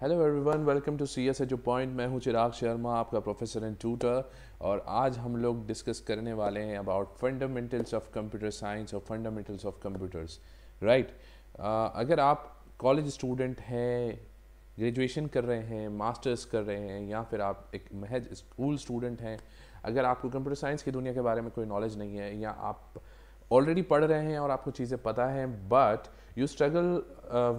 Hello everyone, welcome to C S Edu Point. मैं हूं चिराग शर्मा, आपका प्रोफेसर एंड ट्यूटर। और आज हम लोग डिस्कस करने वाले हैं about fundamentals of computer science और फंडामेंटल्स ऑफ कंप्यूटर्स। राइट। अगर आप कॉलेज स्टूडेंट हैं, ग्रेजुएशन कर रहे हैं, मास्टर्स कर रहे हैं, या फिर आप एक महज स्कूल स्टूडेंट हैं, अगर आपको कंप्यूटर साइंस की दुनिया के बारे में कोई नॉलेज नहीं है, या आप ऑलरेडी पढ़ रहे हैं और आपको चीज़ें पता हैं but you struggle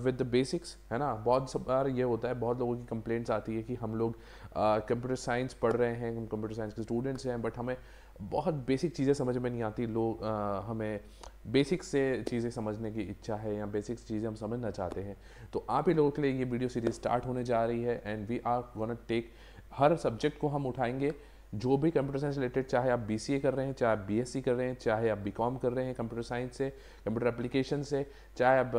with the basics, है ना। बहुत सब बार ये होता है, बहुत लोगों की कंप्लेंट्स आती है कि हम लोग कंप्यूटर साइंस पढ़ रहे हैं, हम कंप्यूटर साइंस के स्टूडेंट्स हैं, बट हमें बहुत बेसिक चीज़ें समझ में नहीं आती। लोग हमें बेसिक से चीज़ें समझने की इच्छा है, या बेसिक चीज़ें हम समझना चाहते हैं। तो आप ही लोगों के लिए ये वीडियो सीरीज स्टार्ट होने जा रही है, and we are gonna take, हर सब्जेक्ट को हम उठाएंगे जो भी कंप्यूटर साइंस रिलेटेड, चाहे आप बीसीए कर रहे हैं, चाहे आप बीएससी कर रहे हैं, चाहे आप बीकॉम कर रहे हैं कंप्यूटर साइंस से, कंप्यूटर एप्लीकेशन से, चाहे आप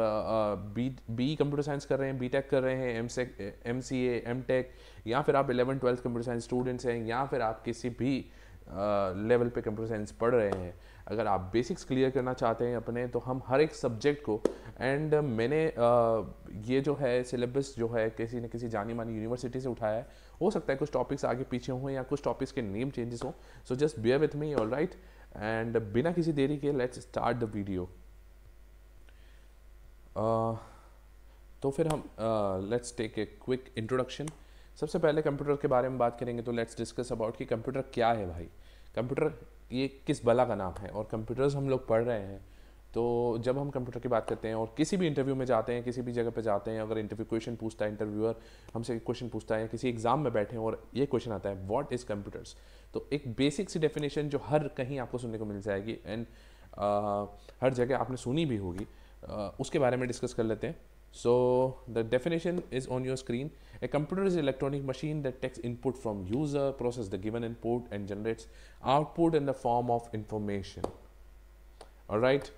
बी कंप्यूटर साइंस कर रहे हैं, बीटेक कर रहे हैं, एमसीए, एमटेक, या फिर आप 11वीं 12वीं कंप्यूटर साइंस स्टूडेंट्स हैं, या फिर आप किसी भी लेवल पे कंप्यूटर साइंस पढ़ रहे हैं। अगर आप बेसिक्स क्लियर करना चाहते हैं अपने, तो हम हर एक सब्जेक्ट को, एंड मैंने ये जो है सिलेबस जो है किसी न किसी जानी मानी यूनिवर्सिटी से उठाया है। हो सकता है कुछ टॉपिक्स आगे पीछे हों, या कुछ टॉपिक्स के नेम चेंजेस हों, so just beer with me, all right. And बिना किसी देरी के लेट्स स्टार्ट द वीडियो। तो फिर हम let's take a quick introduction. सबसे पहले कंप्यूटर के बारे में बात करेंगे, तो लेट्स डिस्कस अबाउट कि कंप्यूटर क्या है भाई। कंप्यूटर ये किस बला का नाम है, और कंप्यूटर्स हम लोग पढ़ रहे हैं। तो जब हम कंप्यूटर की बात करते हैं और किसी भी इंटरव्यू में जाते हैं, किसी भी जगह पे जाते हैं, अगर इंटरव्यू क्वेश्चन पूछता है, इंटरव्यूअर हमसे क्वेश्चन पूछता है, किसी एग्जाम में बैठे हैं और ये क्वेश्चन आता है व्हाट इज़ कंप्यूटर्स, तो एक बेसिक सी डेफिनेशन जो हर कहीं आपको सुनने को मिल जाएगी, एंड हर जगह आपने सुनी भी होगी, उसके बारे में डिस्कस कर लेते हैं। So the definition is on your screen. A computer is an electronic machine that takes input from user, processes the given input and generates output in the form of information. Alright?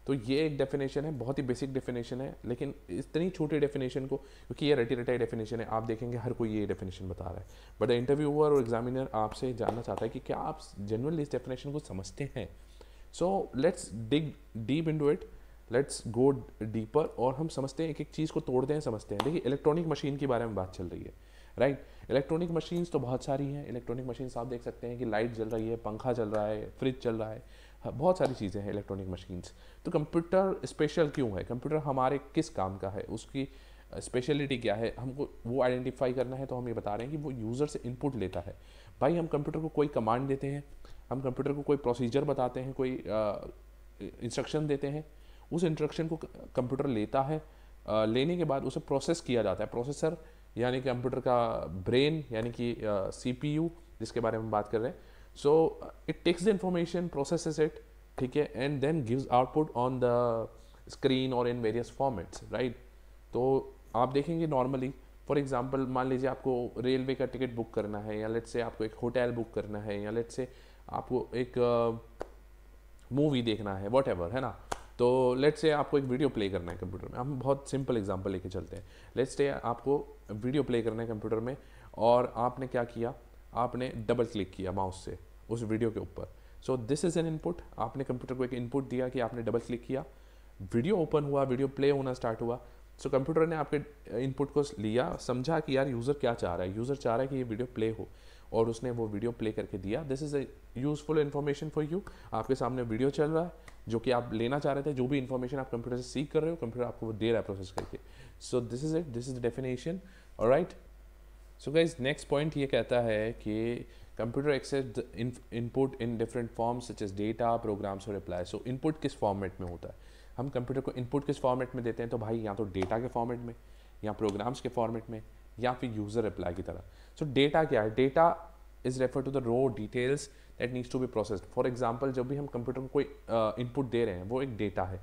तो ये एक definition है, बहुत ही basic definition है, लेकिन इतनी छोटी definition को, क्योंकि ये रटी रटाई डेफिनेशन है, आप देखेंगे हर कोई ये डेफिनेशन बता रहा है, बट द इंटरव्यूअर और एग्जामिनर आपसे जानना चाहता है कि क्या आप जेन्युइनली इस डेफिनेशन को समझते हैं। So let's dig deep into it, let's go deeper, और हम समझते हैं, एक एक चीज़ को तोड़ते हैं, समझते हैं। देखिए, इलेक्ट्रॉनिक मशीन के बारे में बात चल रही है, राइट। इलेक्ट्रॉनिक मशीन्स तो बहुत सारी हैं। इलेक्ट्रॉनिक मशीन्स आप देख सकते हैं कि लाइट जल रही है, पंखा चल रहा है, फ्रिज चल रहा है, बहुत सारी चीज़ें हैं इलेक्ट्रॉनिक मशीन्स। तो कंप्यूटर स्पेशल क्यों है, कंप्यूटर हमारे किस काम का है, उसकी स्पेशलिटी क्या है, हमको वो आइडेंटिफाई करना है। तो हम ये बता रहे हैं कि वो यूज़र से इनपुट लेता है। भाई, हम कंप्यूटर को कोई कमांड देते हैं, हम कंप्यूटर को कोई प्रोसीजर बताते हैं, कोई इंस्ट्रक्शन देते हैं, उस इंस्ट्रक्शन को कंप्यूटर लेता है, लेने के बाद उसे प्रोसेस किया जाता है। प्रोसेसर यानी कि कंप्यूटर का ब्रेन, यानी कि सीपीयू जिसके बारे में बात कर रहे हैं। So it takes the information, processes it, ठीक है, and then gives output on the screen और इन वेरियस फॉर्मेट्स, राइट। तो आप देखेंगे नॉर्मली, फॉर एग्जांपल, मान लीजिए आपको रेलवे का टिकट बुक करना है, या लेट्स से आपको एक होटल बुक करना है, या लेट्स से आपको एक मूवी देखना है, वॉट एवर, है ना। तो लेट्स से आपको एक वीडियो प्ले करना है कंप्यूटर में, हम बहुत सिंपल एग्जांपल लेके चलते हैं। लेट्स से आपको वीडियो प्ले करना है कंप्यूटर में, और आपने क्या किया, आपने डबल क्लिक किया माउस से उस वीडियो के ऊपर। सो दिस इज़ एन इनपुट। आपने कंप्यूटर को एक इनपुट दिया कि आपने डबल क्लिक किया, वीडियो ओपन हुआ, वीडियो प्ले होना स्टार्ट हुआ। सो कंप्यूटर ने आपके इनपुट को लिया, समझा कि यार यूज़र क्या चाह रहा है, यूज़र चाह रहा है कि ये वीडियो प्ले हो, और उसने वो वीडियो प्ले करके दिया। This is a useful information for you. आपके सामने वीडियो चल रहा है जो कि आप लेना चाह रहे थे, जो भी इन्फॉर्मेशन आप कंप्यूटर से सीख कर रहे हो, कंप्यूटर आपको वो दे रहा है प्रोसेस करके। So this is it, this is the definition, alright. So guys, next point ये कहता है कि computer accept input in different forms such as data, programs और रिप्लाई। सो इनपुट किस फॉर्मेट में होता है, हम कंप्यूटर को इनपुट किस फॉर्मेट में देते हैं, तो भाई या तो डेटा के फॉर्मेट में, या प्रोग्राम्स के फॉर्मेट में, या फिर यूज़र रिप्लाई की तरह। सो डेटा क्या है, data is refer to the raw details that needs to be processed. For example, जब भी हम कंप्यूटर को कोई इनपुट दे रहे हैं, वो एक डेटा है,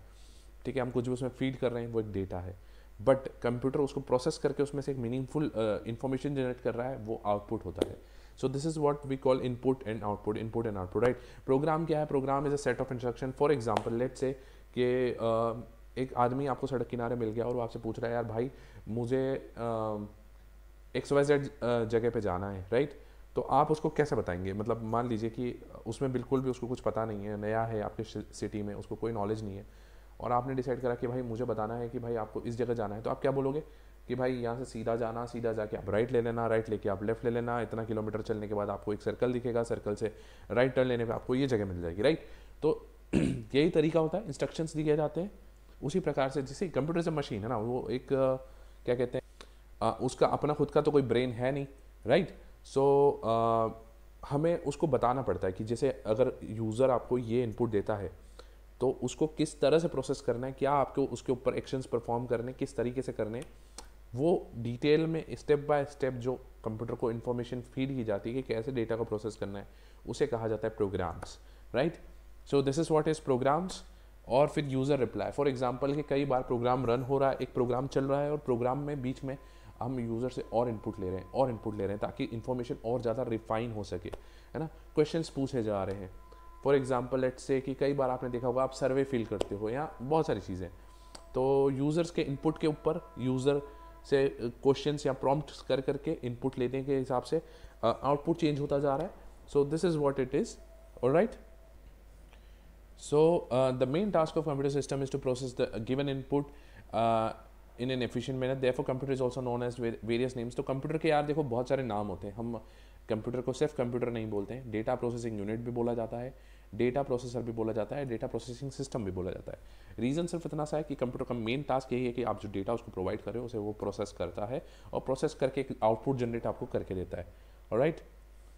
ठीक है, हम कुछ भी उसमें फीड कर रहे हैं, वो एक डेटा है, बट कंप्यूटर उसको प्रोसेस करके उसमें से एक मीनिंगफुल इन्फॉर्मेशन जनरेट कर रहा है, वो आउटपुट होता है। So this is what we call input and output, input and output, right. Program क्या है, program is a set of instruction. For example, let's say कि एक आदमी आपको सड़क किनारे मिल गया और वो आपसे पूछ रहा है, यार भाई मुझे XYZ जगह पे जाना है, राइट। तो आप उसको कैसे बताएंगे, मतलब मान लीजिए कि उसमें बिल्कुल भी उसको कुछ पता नहीं है, नया है आपके सिटी में, उसको कोई नॉलेज नहीं है, और आपने डिसाइड करा कि भाई मुझे बताना है कि भाई आपको इस जगह जाना है, तो आप क्या बोलोगे, कि भाई यहाँ से सीधा जाना, सीधा जाके आप राइट ले लेना, राइट लेके आप लेफ्ट ले लेना, इतना किलोमीटर चलने के बाद आपको एक सर्कल दिखेगा, सर्कल से राइट टर्न लेने पे आपको ये जगह मिल जाएगी, राइट। तो यही तरीका होता है, इंस्ट्रक्शंस दिए जाते हैं उसी प्रकार से। जैसे कंप्यूटर से मशीन है ना, वो एक क्या कहते हैं, उसका अपना खुद का तो कोई ब्रेन है नहीं, राइट। सो हमें उसको बताना पड़ता है कि जैसे अगर यूज़र आपको ये इनपुट देता है तो उसको किस तरह से प्रोसेस करना है, क्या आपको उसके ऊपर एक्शंस परफॉर्म करने, किस तरीके से करने, वो डिटेल में स्टेप बाय स्टेप जो कंप्यूटर को इन्फॉर्मेशन फीड की जाती है कि कैसे डेटा को प्रोसेस करना है, उसे कहा जाता है programs, right. So this is what is programs. और फिर यूज़र रिप्लाई, फॉर एग्जांपल कि कई बार प्रोग्राम रन हो रहा है, एक प्रोग्राम चल रहा है और प्रोग्राम में बीच में हम यूज़र से और इनपुट ले रहे हैं और इनपुट ले रहे हैं ताकि इन्फॉर्मेशन और ज़्यादा रिफाइन हो सके, है ना। क्वेश्चंस पूछे जा रहे हैं, फॉर एग्जांपल लेट्स से कि कई बार आपने देखा होगा आप सर्वे फिल करते हो या बहुत सारी चीज़ें, तो यूज़र्स के इनपुट के ऊपर यूज़र से क्वेश्चंस या प्रॉम्प्ट्स कर करके इनपुट लेने के हिसाब से आउटपुट चेंज होता जा रहा है। So this is what it is, alright. So the main task of computer system is to process the given input in an efficient manner. Therefore, computer is also known as various names. तो computer के यार देखो बहुत सारे नाम होते हैं। हम कंप्यूटर को सिर्फ कंप्यूटर नहीं बोलते हैं, डेटा प्रोसेसिंग यूनिट भी बोला जाता है, डेटा प्रोसेसर भी बोला जाता है, डेटा प्रोसेसिंग सिस्टम भी बोला जाता है। रीज़न सिर्फ इतना सा है कि कंप्यूटर का मेन टास्क यही है कि आप जो डेटा उसको प्रोवाइड कर रहे हो उसे वो प्रोसेस करता है और प्रोसेस करके एक आउटपुट जनरेट आपको करके देता है, ऑलराइट।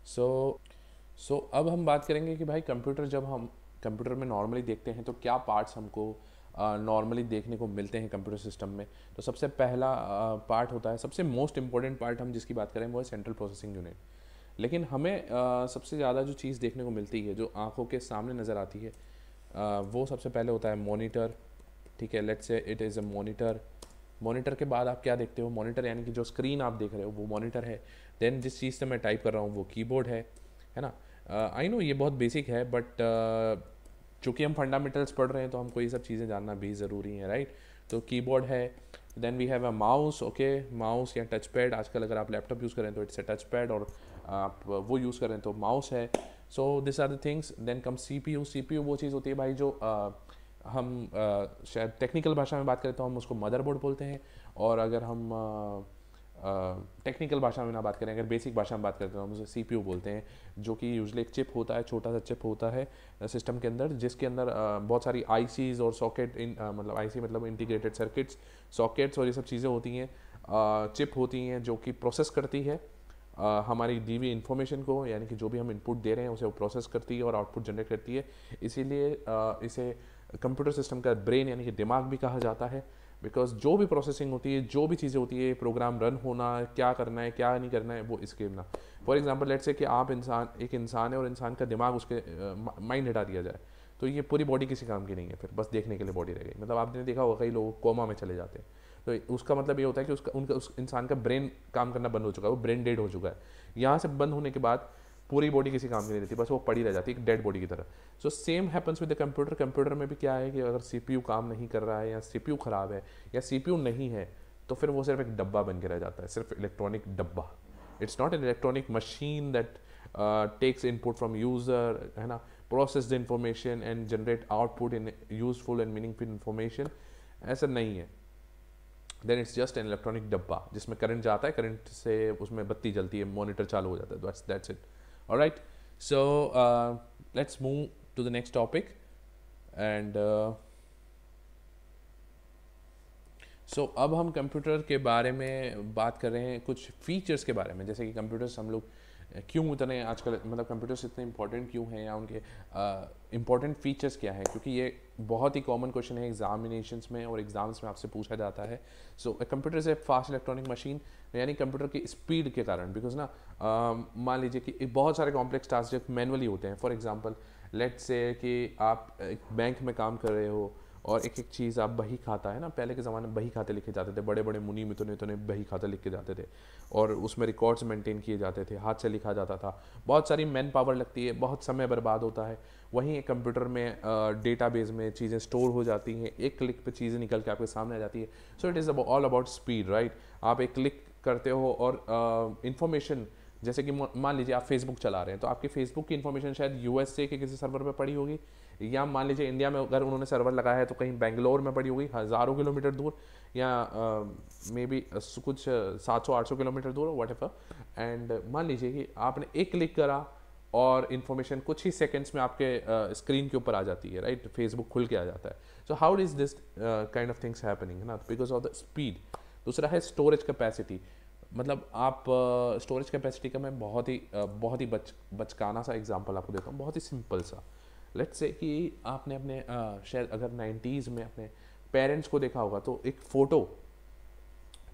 सो अब हम बात करेंगे कि भाई कंप्यूटर, जब हम कंप्यूटर में नॉर्मली देखते हैं तो क्या पार्ट्स हमको नॉर्मली देखने को मिलते हैं कंप्यूटर सिस्टम में। तो सबसे पहला पार्ट होता है, सबसे मोस्ट इंपॉर्टेंट पार्ट हम जिसकी बात करें वो है सेंट्रल प्रोसेसिंग यूनिट। लेकिन हमें सबसे ज़्यादा जो चीज़ देखने को मिलती है, जो आंखों के सामने नज़र आती है, वो सबसे पहले होता है मॉनिटर, ठीक है। Let's say it is a monitor. Monitor के बाद आप क्या देखते हो, मॉनिटर यानी कि जो स्क्रीन आप देख रहे हो वो मॉनिटर है। देन जिस चीज़ से मैं टाइप कर रहा हूँ वो कीबोर्ड है ना। आई नो ये बहुत बेसिक है, बट चूँकि हम फंडामेंटल्स पढ़ रहे हैं तो हमको ये सब चीज़ें जानना भी ज़रूरी है, राइट। तो कीबोर्ड है, then we have a mouse, okay, mouse या टच पैड। आजकल अगर आप लैपटॉप यूज़ करें तो इट्स अ टच पैड, और आप वो यूज़ करें तो माउस है। So this are the things. Then come CPU. CPU वो चीज़ होती है भाई जो हम शायद टेक्निकल भाषा में बात करें तो हम उसको मदरबोर्ड बोलते हैं, और अगर हम टेक्निकल भाषा में ना बात करें, अगर बेसिक भाषा में बात करते हैं तो हम उसे सीपीयू बोलते हैं, जो कि यूजुअली एक चिप होता है, छोटा सा चिप होता है सिस्टम के अंदर, जिसके अंदर बहुत सारी आईसीज और सॉकेट, मतलब आईसी मतलब इंटीग्रेटेड सर्किट्स, सॉकेट्स और ये सब चीज़ें होती हैं, चिप होती हैं जो कि प्रोसेस करती है हमारी दी हुई इन्फॉर्मेशन को, यानी कि जो भी हम इनपुट दे रहे हैं उसे वो प्रोसेस करती है और आउटपुट जनरेट करती है। इसीलिए इसे कंप्यूटर सिस्टम का ब्रेन यानी कि दिमाग भी कहा जाता है, बिकॉज जो भी प्रोसेसिंग होती है, जो भी चीज़ें होती है, प्रोग्राम रन होना, क्या करना है क्या नहीं करना है, वो इसके ना। फॉर एग्जांपल लेट्स से कि आप एक इंसान है और इंसान का दिमाग उसके माइंड हटा दिया जाए तो ये पूरी बॉडी किसी काम की नहीं है, फिर बस देखने के लिए बॉडी रह गई। मतलब आपने देखा होगा कई लोग कोमा में चले जाते हैं, तो उसका मतलब ये होता है कि उस इंसान का ब्रेन काम करना बंद हो चुका है, वो ब्रेन डेड हो चुका है। यहाँ से बंद होने के बाद पूरी बॉडी किसी काम की नहीं रहती, बस वो पड़ी रह जाती है एक डेड बॉडी की तरह। So same happens with the computer. Computer में भी क्या है कि अगर सीपीयू काम नहीं कर रहा है या सीपीयू ख़राब है या सीपीयू नहीं है तो फिर वो सिर्फ एक डब्बा बन के रह जाता है, सिर्फ इलेक्ट्रॉनिक डब्बा। It's not an electronic machine that takes input from user, है ना, process the information and generate output in useful and meaningful information. ऐसा नहीं है। Then it's just an electronic डब्बा जिसमें करंट जाता है, करंट से उसमें बत्ती जलती है, मॉनिटर चालू हो जाता है, that's it. Alright, so let's move to the next topic, and so अब हम कंप्यूटर के बारे में बात कर रहे हैं, कुछ फीचर्स के बारे में, जैसे कि कंप्यूटर्स हम लोग क्यों इतने आजकल, मतलब कंप्यूटर्स इतने इंपॉर्टेंट क्यों हैं या उनके इंपॉर्टेंट फीचर्स क्या है, क्योंकि ये बहुत ही कॉमन क्वेश्चन है एग्जामिनेशंस में और एग्जाम्स में आपसे पूछा जाता है। So computer is a fast electronic machine, यानी कंप्यूटर की स्पीड के कारण, बिकॉज ना मान लीजिए कि बहुत सारे कॉम्प्लेक्स टास्क जो मैनुअली होते हैं। फॉर एग्जांपल लेट्स से कि आप एक बैंक में काम कर रहे हो और एक एक चीज़ आप बही खाता है ना, पहले के ज़माने में बही खाते लिखे जाते थे, बड़े बड़े मुनि मितुने इतने बही खाता लिख के जाते थे और उसमें रिकॉर्ड्स मेंटेन किए जाते थे, हाथ से लिखा जाता था, बहुत सारी मैन पावर लगती है, बहुत समय बर्बाद होता है। वहीं एक कंप्यूटर में डेटाबेस में चीज़ें स्टोर हो जाती हैं, एक क्लिक पे चीज़ें निकल के आपके सामने आ जाती है। So it is all about speed, right. आप एक क्लिक करते हो और इन्फॉर्मेशन, जैसे कि मान लीजिए आप फेसबुक चला रहे हैं तो आपकी फेसबुक की इन्फॉर्मेशन शायद यूएसए के किसी सर्वर पे पड़ी होगी या मान लीजिए इंडिया में अगर उन्होंने सर्वर लगाया है तो कहीं बेंगलोर में पड़ी होगी हज़ारों किलोमीटर दूर, या मे बी कुछ 700-800 किलोमीटर दूर, वट एवर। एंड मान लीजिए कि आपने एक क्लिक करा और इन्फॉर्मेशन कुछ ही सेकंड्स में आपके स्क्रीन के ऊपर आ जाती है, राइट, फेसबुक खुल के आ जाता है। So how is this kind of things happening, है ना, बिकॉज ऑफ द स्पीड। दूसरा है स्टोरेज कैपेसिटी, मतलब आप स्टोरेज कैपेसिटी का मैं बहुत ही बचकाना सा एग्जांपल आपको देता हूँ, बहुत ही सिंपल सा। लेट्स से कि आपने अपने शायद अगर 90s में अपने पेरेंट्स को देखा होगा तो एक फ़ोटो,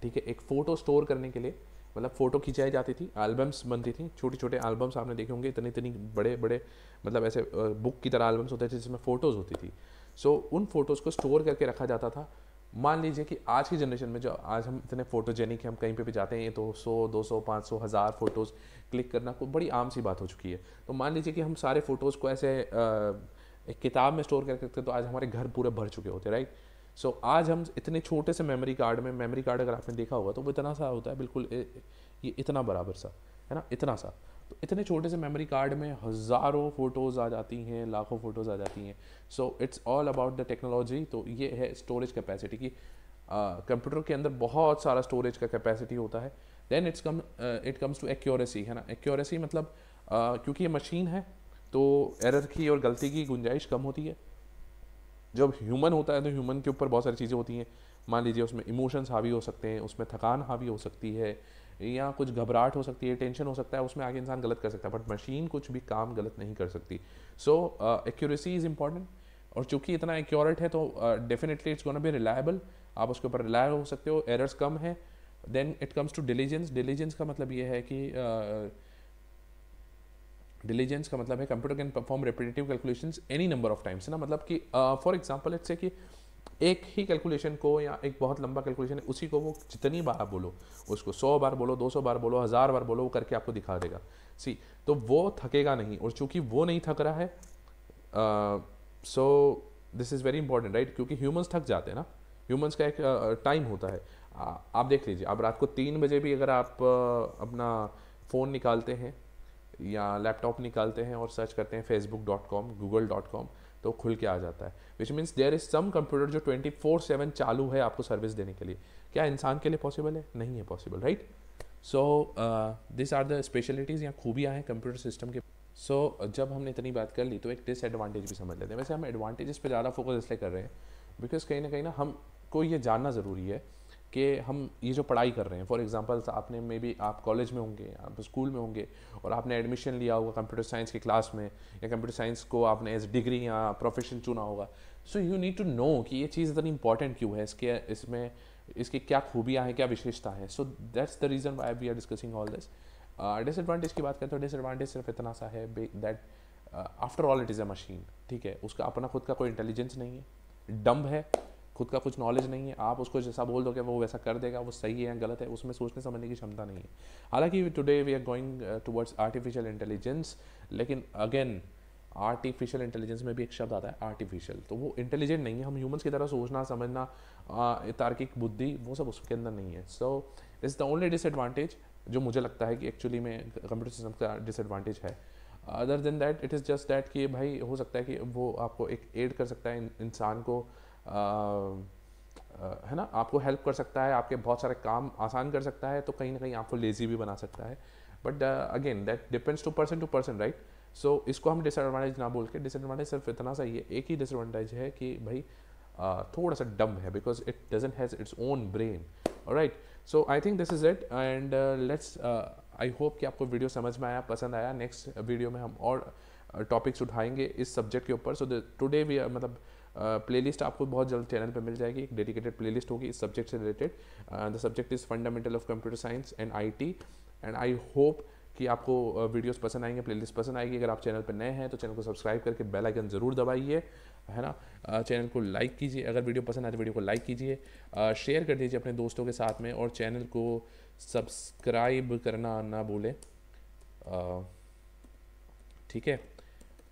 ठीक है, एक फ़ोटो स्टोर करने के लिए मतलब फ़ोटो खिंचाई जाती थी, एल्बम्स बनती थी, छोटे छोटे एल्बम्स आपने देखे होंगे, इतनी इतनी बड़े बड़े, मतलब ऐसे बुक की तरह एल्बम्स होते थे जिसमें फ़ोटोज़ होती थी। सो उन फ़ोटोज़ को स्टोर करके रखा जाता था। मान लीजिए कि आज की जनरेशन में जो आज हम इतने फ़ोटोजेनिक हैं, हम कहीं पे भी जाते हैं तो 100, 200, 500, 1000 फ़ोटोज़ क्लिक करना कोई बड़ी आम सी बात हो चुकी है। तो मान लीजिए कि हम सारे फ़ोटोज़ को ऐसे एक किताब में स्टोर करके रखते तो आज हमारे घर पूरे भर चुके होते, राइट। सो आज हम इतने छोटे से मेमोरी कार्ड में, मेमोरी कार्ड अगर आपने देखा होगा तो वो इतना सा होता है, बिल्कुल ये इतना बराबर सा, है ना, इतना सा। तो इतने छोटे से मेमोरी कार्ड में हज़ारों फ़ोटोज़ आ जाती हैं, लाखों फ़ोटोज़ आ जाती हैं। So it's all about the technology. तो ये है स्टोरेज कैपेसिटी की, कंप्यूटर के अंदर बहुत सारा स्टोरेज का कैपेसिटी होता है। Then it comes to accuracy, है ना। एक्यूरेसी मतलब क्योंकि ये मशीन है तो एरर की और गलती की गुंजाइश कम होती है। जब ह्यूमन होता है तो ह्यूमन के ऊपर बहुत सारी चीज़ें होती हैं, मान लीजिए उसमें इमोशंस हावी हो सकते हैं, उसमें थकान हावी हो सकती है, या कुछ घबराहट हो सकती है, टेंशन हो सकता है, उसमें आगे इंसान गलत कर सकता है, बट मशीन कुछ भी काम गलत नहीं कर सकती। सो एक्यूरेसी इज़ इंपॉर्टेंट, और चूंकि इतना एक्यूरेट है तो definitely it's gonna be reliable, आप उसके ऊपर रिलाय हो सकते हो, एरर्स कम है। Then it comes to diligence. Diligence का मतलब ये है कि डिलीजेंस का मतलब है computer can perform repetitive calculations any number of times, है ना। मतलब कि फॉर एग्जांपल इट्स से कि एक ही कैलकुलेशन को, या एक बहुत लंबा कैलकुलेशन है, उसी को वो जितनी बार आप बोलो, उसको 100 बार बोलो, 200 बार बोलो, 1000 बार बोलो, वो करके आपको दिखा देगा। सी, तो वो थकेगा नहीं, और चूंकि वो नहीं थक रहा है, so this is very important, right, क्योंकि ह्यूमंस थक जाते हैं ना। ह्यूमंस का एक टाइम होता है। आप देख लीजिए, आप रात को 3 बजे भी अगर आप अपना फ़ोन निकालते हैं या लैपटॉप निकालते हैं और सर्च करते हैं facebook.com, google.com, तो खुल के आ जाता है, which means there is some computer जो 24/7 चालू है आपको सर्विस देने के लिए। क्या इंसान के लिए पॉसिबल है? नहीं है possible, right. So this are the specialities या खूबियाँ हैं कंप्यूटर सिस्टम के। सो जब हमने इतनी बात कर ली तो एक डिसएडवांटेज भी समझ लेते हैं। वैसे हम एडवांटेजेस पे ज़्यादा फोकस इसलिए कर रहे हैं बिकॉज कहीं ना हमको ये जानना ज़रूरी है कि हम ये जो पढ़ाई कर रहे हैं, फॉर एग्जांपल आपने मे बी आप कॉलेज में होंगे, आप स्कूल में होंगे, और आपने एडमिशन लिया होगा कंप्यूटर साइंस की क्लास में, या कंप्यूटर साइंस को आपने एज डिग्री या प्रोफेशन चुना होगा। So you need to know कि ये चीज़ इतनी इंपॉर्टेंट क्यों है, इसमें इसकी क्या खूबियाँ हैं, क्या विशेषता है। So that's the reason why we are discussing all this. Disadvantage की बात करें तो डिसएडवांटेज सिर्फ इतना सा है that after all it is a machine, ठीक है। उसका अपना खुद का कोई इंटेलिजेंस नहीं है, डम्ब है, खुद का कुछ नॉलेज नहीं है। आप उसको जैसा बोल दोगे वो वैसा कर देगा, वो सही है या गलत है उसमें सोचने समझने की क्षमता नहीं है। हालांकि today we are going towards artificial intelligence, लेकिन अगेन आर्टिफिशियल इंटेलिजेंस में भी एक शब्द आता है आर्टिफिशियल, तो वो इंटेलिजेंट नहीं है। हम ह्यूमंस की तरह सोचना समझना, तार्किक बुद्धि, वो सब उसके अंदर नहीं है। So is the only disadvantage जो मुझे लगता है कि एक्चुअली में कंप्यूटर सिस्टम का डिसएडवांटेज है। Other than that it is just that कि भाई हो सकता है कि वो आपको एक एड कर सकता है, इंसान को है ना, आपको हेल्प कर सकता है, आपके बहुत सारे काम आसान कर सकता है, तो कहीं ना कहीं आपको लेजी भी बना सकता है। But again that depends to person, right. So इसको हम डिसएडवांटेज ना बोल के, डिसएडवांटेज सिर्फ इतना सा ही है, एक ही डिसएडवांटेज है कि भाई थोड़ा सा डम है, because it doesn't has its own brain, right. So I think this is it, and let's I hope कि आपको वीडियो समझ में आया, पसंद आया। नेक्स्ट वीडियो में हम और टॉपिक्स उठाएंगे इस सब्जेक्ट के ऊपर। सो टुडे वी मतलब प्लेलिस्ट आपको बहुत जल्द चैनल पे मिल जाएगी, एक डेडिकेटेड प्लेलिस्ट होगी इस सब्जेक्ट से related. The subject is fundamental of computer science and IT, and I hope कि आपको वीडियोस पसंद आएंगे, प्लेलिस्ट पसंद आएगी। अगर आप चैनल पर नए हैं तो चैनल को सब्सक्राइब करके बेल आइकन ज़रूर दबाइए, है ना। चैनल को लाइक कीजिए, अगर वीडियो पसंद आए तो वीडियो को लाइक कीजिए, शेयर कर दीजिए अपने दोस्तों के साथ में, और चैनल को सब्सक्राइब करना ना भूलें, ठीक है।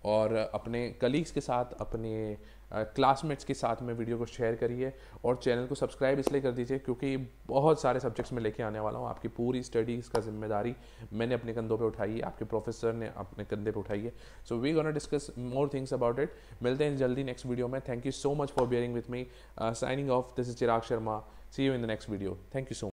और अपने कलीग्स के साथ, अपने क्लासमेट्स के साथ में वीडियो को शेयर करिए और चैनल को सब्सक्राइब इसलिए कर दीजिए क्योंकि बहुत सारे सब्जेक्ट्स में लेके आने वाला हूँ। आपकी पूरी स्टडीज़ का जिम्मेदारी मैंने अपने कंधों पे उठाई है, आपके प्रोफेसर ने अपने कंधे पे उठाई है। So we gonna discuss more things about it. मिलते हैं जल्दी नेक्स्ट वीडियो में। Thank you so much for bearing with me. Signing off, this is Chirag Sharma. See you in the next video. Thank you so much.